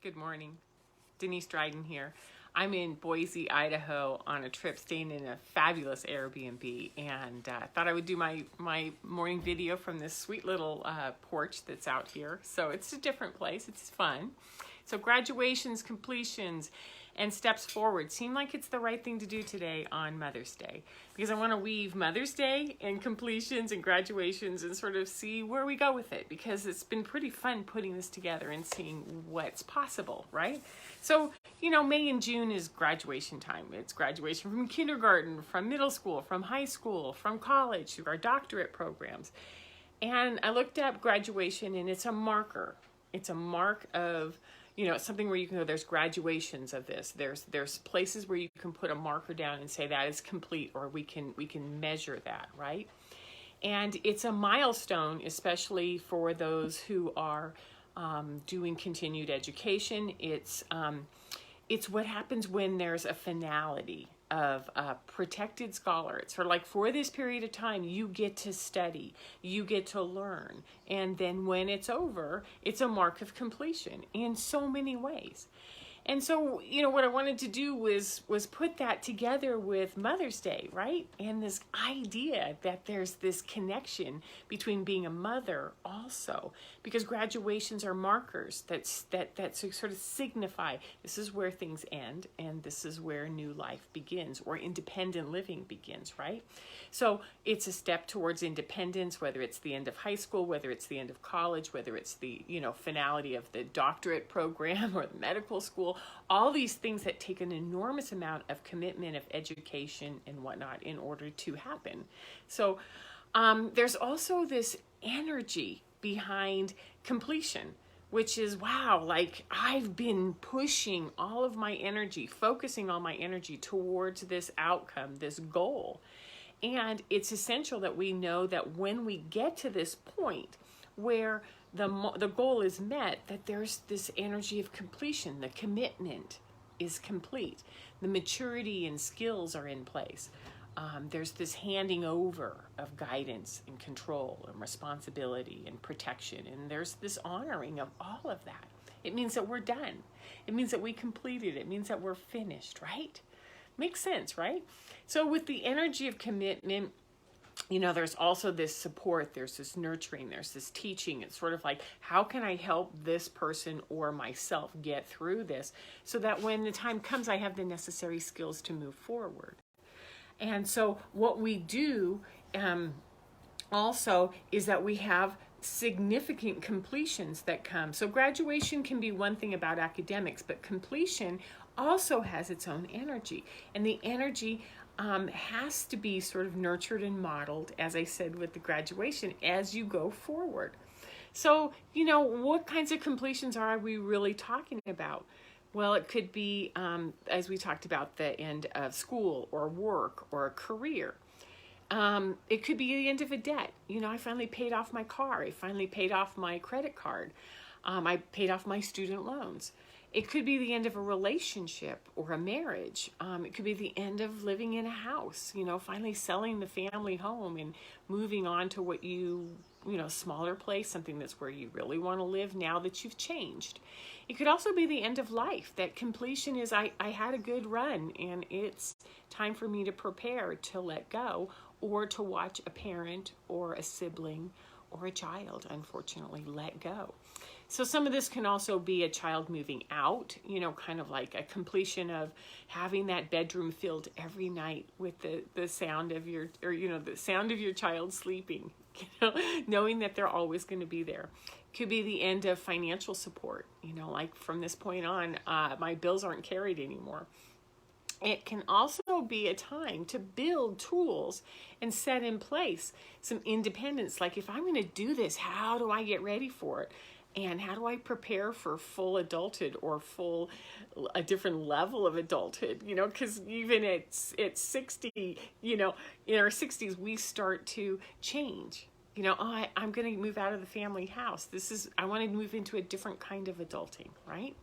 Good morning. Denise Dryden here. I'm in Boise, Idaho on a trip staying in a fabulous Airbnb and thought I would do my morning video from this sweet little porch that's out here. So it's a different place. It's fun. So graduations, completions, and steps forward seem like it's the right thing to do today on Mother's Day because I want to weave Mother's Day and completions and graduations and sort of see where we go with it because it's been pretty fun putting this together and seeing what's possible, right? So, May and June is graduation time. It's graduation from kindergarten, from middle school, from high school, from college, through our doctorate programs. And I looked up graduation and it's a marker. It's a mark of it's something where you can go, there's graduations of this. There's places where you can put a marker down and say that is complete, or we can measure that, right? And it's a milestone, especially for those who are doing continued education. It's what happens when there's a finality of a protected scholar. It's sort of like for this period of time, you get to study, you get to learn. And then when it's over, it's a mark of completion in so many ways. And so, what I wanted to do was put that together with Mother's Day, right? And this idea that there's this connection between being a mother also, because graduations are markers that sort of signify this is where things end and this is where new life begins or independent living begins, right? So it's a step towards independence, whether it's the end of high school, whether it's the end of college, whether it's the, finality of the doctorate program or the medical school, all these things that take an enormous amount of commitment of education and whatnot in order to happen. So there's also this energy behind completion, which is, wow, like I've been pushing all of my energy, focusing all my energy towards this outcome, this goal. And it's essential that we know that when we get to this point where the goal is met, that there's this energy of completion. The commitment is complete. The maturity and skills are in place. There's this handing over of guidance and control and responsibility and protection. And there's this honoring of all of that. It means that we're done. It means that we completed it. It means that we're finished, right? Makes sense, right? So with the energy of commitment, there's also this support, there's this nurturing, there's this teaching. It's sort of like, how can I help this person or myself get through this so that when the time comes, I have the necessary skills to move forward. And so what we do also is that we have significant completions that come. So graduation can be one thing about academics, but completion also has its own energy. And the energy has to be sort of nurtured and modeled, as I said, with the graduation as you go forward. So, what kinds of completions are we really talking about? Well, it could be, as we talked about, the end of school or work or a career. It could be the end of a debt. I finally paid off my car. I finally paid off my credit card. I paid off my student loans. It could be the end of a relationship or a marriage. It could be the end of living in a house, finally selling the family home and moving on to what smaller place, something that's where you really want to live now that you've changed. It could also be the end of life. That completion is, I had a good run and it's time for me to prepare to let go or to watch a parent or a sibling or a child, unfortunately, let go. So some of this can also be a child moving out, kind of like a completion of having that bedroom filled every night with the sound of the sound of your child sleeping, knowing that they're always going to be there. Could be the end of financial support, like from this point on, my bills aren't carried anymore. It can also be a time to build tools and set in place some independence. Like, if I'm going to do this, how do I get ready for it? And how do I prepare for full adulthood or a different level of adulthood? Because even at 60, in our 60s, we start to change. You know, oh, I'm going to move out of the family house. I want to move into a different kind of adulting, right?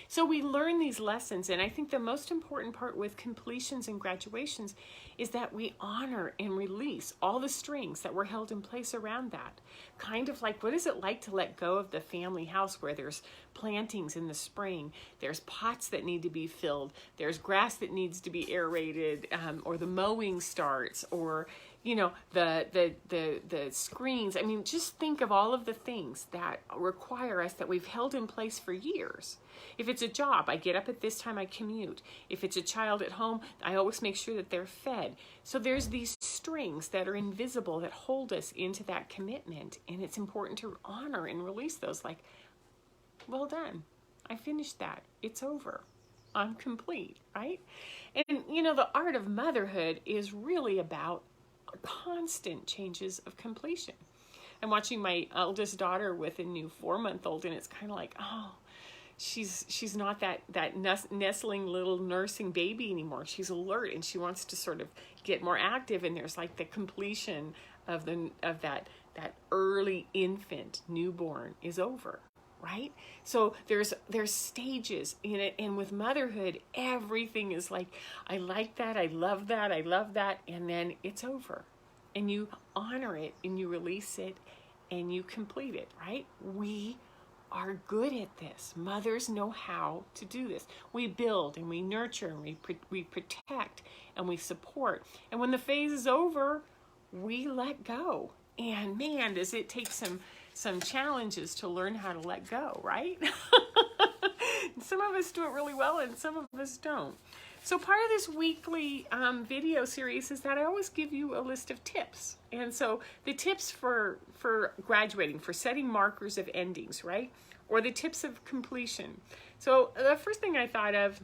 So we learn these lessons, and I think the most important part with completions and graduations is that we honor and release all the strings that were held in place around that. Kind of like, what is it like to let go of the family house where there's plantings in the spring, there's pots that need to be filled, there's grass that needs to be aerated, or the mowing starts, or you know, the screens. I mean, just think of all of the things that require us that we've held in place for years. If it's a job, I get up at this time, I commute. If it's a child at home, I always make sure that they're fed. So there's these strings that are invisible that hold us into that commitment. And it's important to honor and release those, like, well done. I finished that. It's over. I'm complete, right? And, you know, the art of motherhood is really about constant changes of completion. I'm watching my eldest daughter with a new 4-month-old, and it's kind of like, oh, she's not that nestling little nursing baby anymore. She's alert and she wants to sort of get more active, and there's like the completion of that early infant newborn is over, right? So there's stages in it, and with motherhood, everything is like, I like that, I love that, and then it's over. And you honor it, and you release it, and you complete it, right? We are good at this. Mothers know how to do this. We build and we nurture and we protect and we support. And when the phase is over, we let go. And man, does it take some challenges to learn how to let go, right? Some of us do it really well and some of us don't. So part of this weekly video series is that I always give you a list of tips. And so the tips for graduating, for setting markers of endings, right? Or the tips of completion. So the first thing I thought of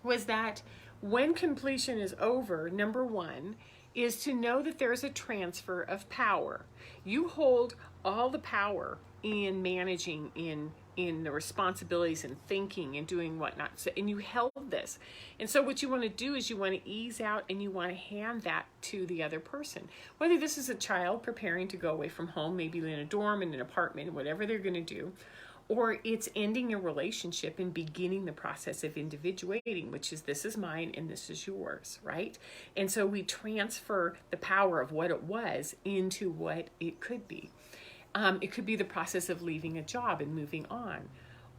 was that when completion is over, number one, is to know that there's a transfer of power. You hold all the power in managing, in the responsibilities and thinking and doing whatnot. So, and you held this. And so what you want to do is you want to ease out and you want to hand that to the other person. Whether this is a child preparing to go away from home, maybe in a dorm, in an apartment, whatever they're going to do, or it's ending a relationship and beginning the process of individuating, which is this is mine and this is yours, right? And so we transfer the power of what it was into what it could be. It could be the process of leaving a job and moving on.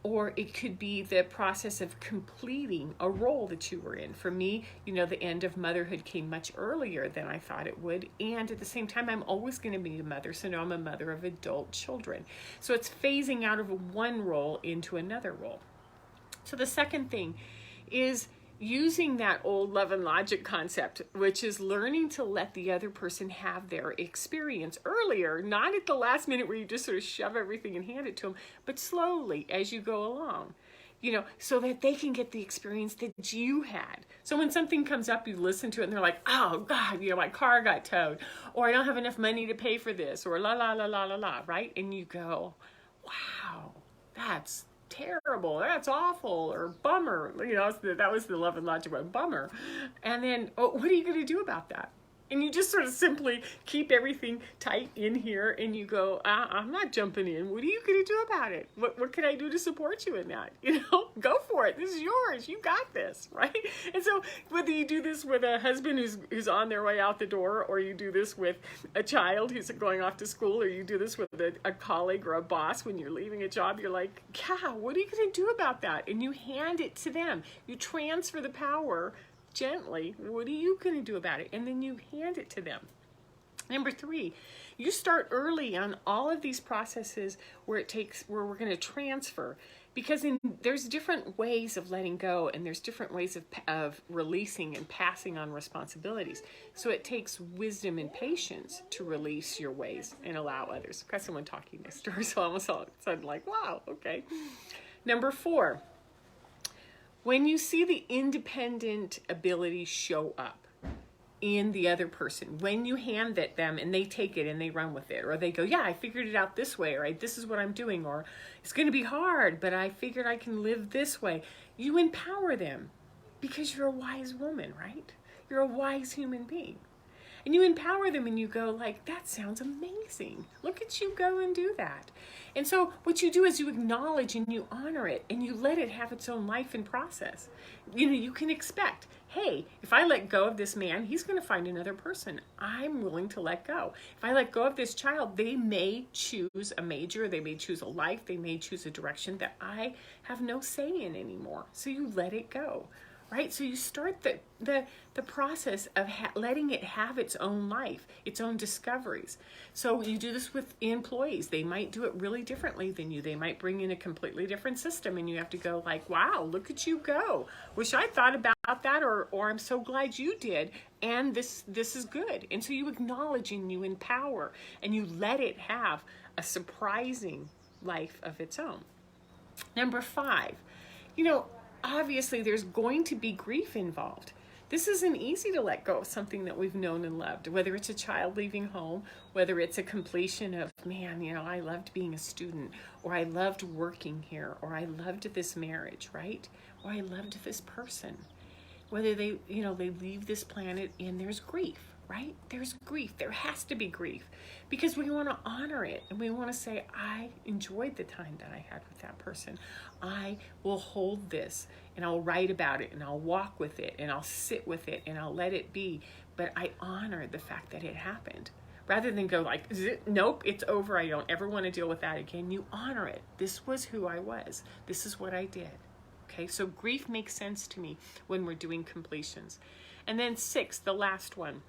Or it could be the process of completing a role that you were in. For me, you know, the end of motherhood came much earlier than I thought it would. And at the same time, I'm always going to be a mother. So now I'm a mother of adult children. So it's phasing out of one role into another role. So the second thing is using that old love and logic concept, which is learning to let the other person have their experience earlier, not at the last minute where you just sort of shove everything and hand it to them, but slowly as you go along, you know, so that they can get the experience that you had. So when something comes up, you listen to it and they're like, oh God, you know, my car got towed, or I don't have enough money to pay for this, or la, la, la, la, la, la, right? And you go, wow, that's terrible, that's awful, or bummer, you know, that was the love and logic word, bummer. And then, oh, what are you going to do about that? And you just sort of simply keep everything tight in here and you go, I'm not jumping in. What are you going to do about it? What can I do to support you in that? You know, go for it. This is yours. You got this, right? And so whether you do this with a husband who's on their way out the door, or you do this with a child who's going off to school, or you do this with a colleague or a boss when you're leaving a job, you're like, yeah, what are you going to do about that? And you hand it to them. You transfer the power gently. What are you going to do about it? And then you hand it to them. Number 3, you start early on all of these processes where we're going to transfer, because there's different ways of letting go, and there's different ways of releasing and passing on responsibilities. So it takes wisdom and patience to release your ways and allow others. I've got someone talking next door, so almost all of a sudden like, wow, okay. Number 4, when you see the independent ability show up in the other person, when you hand it them and they take it and they run with it, or they go, yeah, I figured it out this way, or this is what I'm doing, or it's going to be hard, but I figured I can live this way. You empower them because you're a wise woman, right? You're a wise human being. And you empower them and you go like, that sounds amazing. Look at you go and do that. And so what you do is you acknowledge and you honor it and you let it have its own life and process. You can expect, hey, if I let go of this man, he's going to find another person. I'm willing to let go. If I let go of this child, they may choose a major, they may choose a life, they may choose a direction that I have no say in anymore. So you let it go. Right? So you start the process of letting it have its own life, its own discoveries. So you do this with employees. They might do it really differently than you. They might bring in a completely different system and you have to go like, wow, look at you go. Wish I thought about that, or I'm so glad you did. And this is good. And so you acknowledge and you empower and you let it have a surprising life of its own. Number 5, obviously there's going to be grief involved. This isn't easy to let go of something that we've known and loved, whether it's a child leaving home, whether it's a completion of, man, I loved being a student, or I loved working here, or I loved this marriage, right? Or I loved this person. Whether they leave this planet and there's grief, right? There's grief. There has to be grief because we want to honor it and we want to say, I enjoyed the time that I had with that person. I will hold this and I'll write about it and I'll walk with it and I'll sit with it and I'll let it be. But I honor the fact that it happened rather than go like, nope, it's over. I don't ever want to deal with that again. You honor it. This was who I was. This is what I did. Okay, so grief makes sense to me when we're doing completions. And then 6, the last one,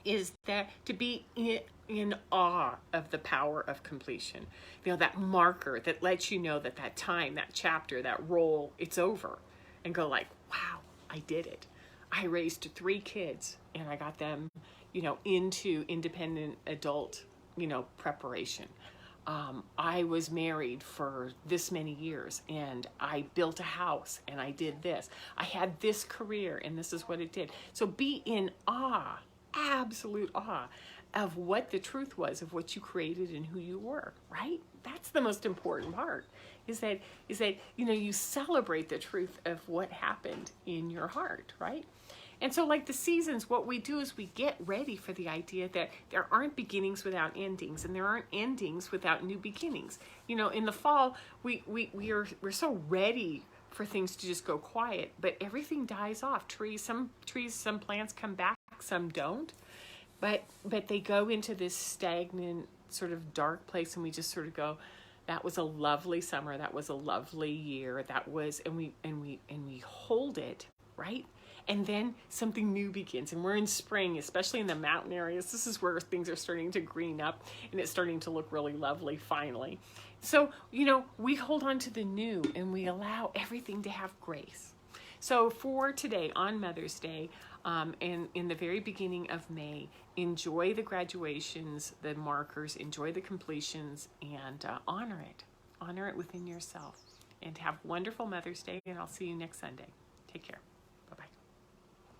is that to be in awe of the power of completion. That marker that lets you know that time, that chapter, that role, it's over. And go like, wow, I did it. I raised 3 kids and I got them, into independent adult, preparation. I was married for this many years and I built a house and I did this. I had this career and this is what it did. So be in awe, absolute awe of what the truth was of what you created and who you were, right? That's the most important part is that you celebrate the truth of what happened in your heart, right? And so like the seasons, what we do is we get ready for the idea that there aren't beginnings without endings and there aren't endings without new beginnings. In the fall, we're so ready for things to just go quiet, but everything dies off. Some plants come back, some don't, but they go into this stagnant sort of dark place and we just sort of go, that was a lovely summer, that was a lovely year, and we hold it, right? And then something new begins. And we're in spring, especially in the mountain areas. This is where things are starting to green up and it's starting to look really lovely finally. So, we hold on to the new and we allow everything to have grace. So for today, on Mother's Day, and in the very beginning of May, enjoy the graduations, the markers, enjoy the completions, and honor it. Honor it within yourself. And have wonderful Mother's Day, and I'll see you next Sunday. Take care.